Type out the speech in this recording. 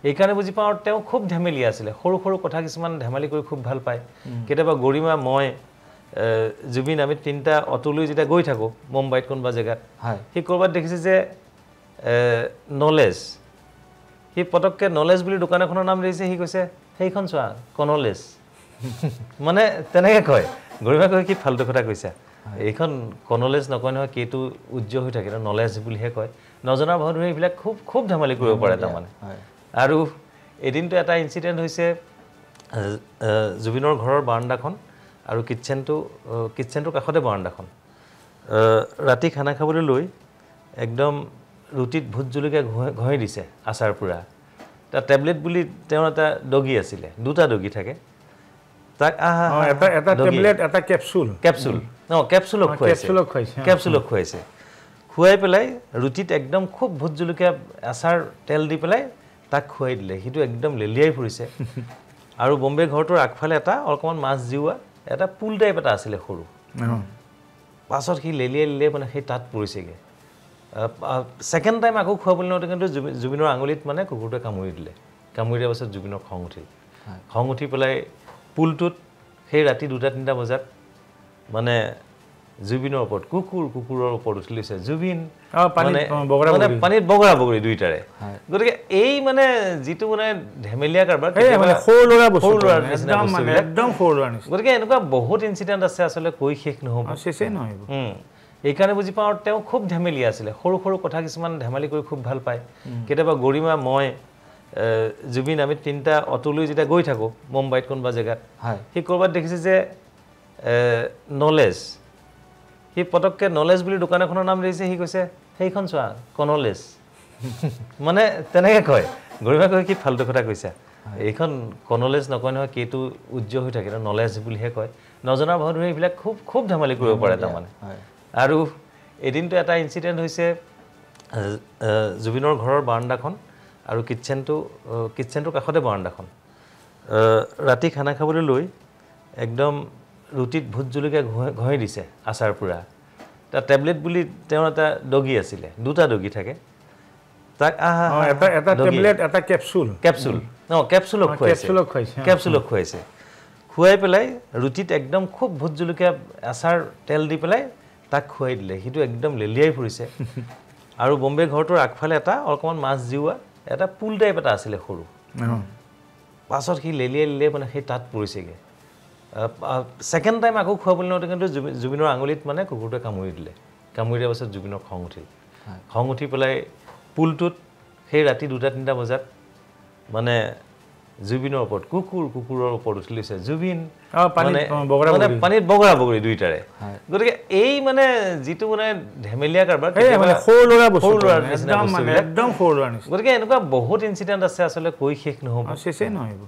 এইকাৰণে বুজি পাওঁ তেওঁ খুব ধেমেলি আছিলে সৰু সৰু কথা কিছুমান ধেমালি কৰি খুব ভাল পায় কেতিয়াবা গৰিমা মই জুবিন আমি তিনটা অটলৈ যেতিয়া গৈ থাকো মুম্বাইত কোনবা জায়গাত সি কৰবাত দেখিছে যে নলেজ সি পটককে নলেজ বুলি দোকান এখনৰ নাম দিছে সি কৈছে সেইখন চোৱা কনলেজ মানে তেনেকে কয় গৰিমা কয় কি ফালতু কথা কৈছা এইখন কনলেজ নকয় নহয় কেটো উজ্জ্বল হৈ থাকে নলেজ বুলিহে কয় নজনা ভাৱে এইবিলাক খুব খুব ধেমালি কৰিব পাৰে তাৰমানে আৰু এদিনটো এটা ইনসিডেন্ট হৈছে জুবিনৰ ঘৰৰ বাৰান্দাখন আৰু কিচেনটোৰ কাষতে বাৰান্দাখন ৰাতি খানা খাবলৈ লৈ একদম ৰুটিত ভূত জলকীয়া ঘঁহি দিছে আচাৰ পুৰা তা টেবলেট বুলি তেওঁৰ এটা ডগি আছিলে দুটা ডগি থাকে তাক এটা টেবলেট এটা ক্যাপসুল ক্যাপসুলক খুৱাইছে খুৱাই পেলাই ৰুটিত একদম খুব ভূত জলকীয়া আচাৰ তেল দি পেলাই তাক খুৱাই দিলে হিটো একদম লেলিয়াই ফুৰিছে আৰু বম্বে ঘৰটোৰ আগফালে এটা অকমান মাছ জিওৱা এটা পুল টাইপ এটা আছিল সৰু পাছত কি লেলিয়াই মানে সেই তাত পৰিছেগে সেকেন্ড টাইম আকৌ খুৱাবলৈ নতে কিন্তু জুবিনৰ আঙুলিত মানে কুকুৰটোৱে কামুৰি দিয়াৰ পাছত জুবিনৰ খং উঠি পেলাই পুলটোত সেই ৰাতি 2-3 বজাত মানে জুবিনৰ ওপৰত কুকুৰৰ ওপৰত উঠিছে জুবিন মানে পানীত বগৰা বগৰি দুইটাৰে গতিকে এই মানে যিটো মানে ধেমেলিয়া কাৰবাৰ মানে সৰু লৰা একদম সৰু লৰা গতিকে এনেকুৱা বহুত ইনসিডেন্ট আছে আসলে কৈ শেষ নহব শেষে নহব এইকাৰণে বুজি পাওঁ তেওঁ খুব ধেমেলি আছিলে সৰু সৰু কথা কিছুমান ধেমালি কৰি খুব ভাল পায় কেতিয়াবা গৰিমা মই জুবিন আমি তিনটা অটলৈ যেতিয়া গৈ থাকো মুম্বাইত কোনবা জায়গাত সি কৰবাত দেখিছে যে নলেজ সি পটককে নলেজ বুলি দোকান এখনৰ নাম দিছে সি কৈছে সেইখন চোৱা কনলেজ মানে তেনেকে কয় গৰিমা কয় কি ফালতু কথা কৈছা এইখন কনলেজ নকয় নহয় কেটো উজ্জ্বল হৈ থাকে নলেজ বুলিহে কয় নজনা ভাৱে এইবিলাক খুব খুব ধেমালি কৰিব পাৰে তাৰমানে আৰু এদিনটো এটা ইনসিডেন্ট হৈছে জুবিনৰ ঘৰৰ বাৰান্দাখন আৰু কিচেনটোৰ কাষতে বাৰান্দাখন ৰাতি খানা খাবলৈ লৈ একদম ৰুটিত ভূত জলকীয়া ঘঁহি দিছে আচাৰ পুৰা তা টেবলেট বুলি তেওঁৰ এটা ডগি আছিলে দুটা ডগি থাকে তাক এটা টেবলেট এটা ক্যাপসুলক খুৱাইছে খুৱাই পেলাই ৰুটিত একদম খুব ভূত জলকীয়া আচাৰ তেল দি পেলাই তাক খুৱাই দিলে হিটো একদম লেলিয়াই ফুৰিছে আৰু বম্বে ঘৰটোৰ আগফালে এটা অকমান মাছ জিওৱা এটা পুল টাইপ এটা আছিল সৰু পাছত কি লেলিয়াই মানে সেই তাত পৰিছেগে সেকেন্ড টাইম আকৌ খুৱাবলৈ নতে কিন্তু জুবিনৰ আঙুলিত মানে কুকুৰটোৱে কামুৰি দিয়াৰ পাছত জুবিনৰ খং উঠি পেলাই পুলটোত সেই ৰাতি 2-3 বজাত মানে জুবিনৰ ওপৰত কুকুৰৰ ওপৰত উঠিছে জুবিন মানে পানীত বগৰা বগৰি দুইটাৰে গতিকে এই মানে যিটো মানে ধেমেলিয়া কাৰবাৰ মানে সৰু লৰা গতিকে এনেকুৱা বহুত ইনসিডেন্ট আছে আসলে কৈ শেষ নহব শেষে নহব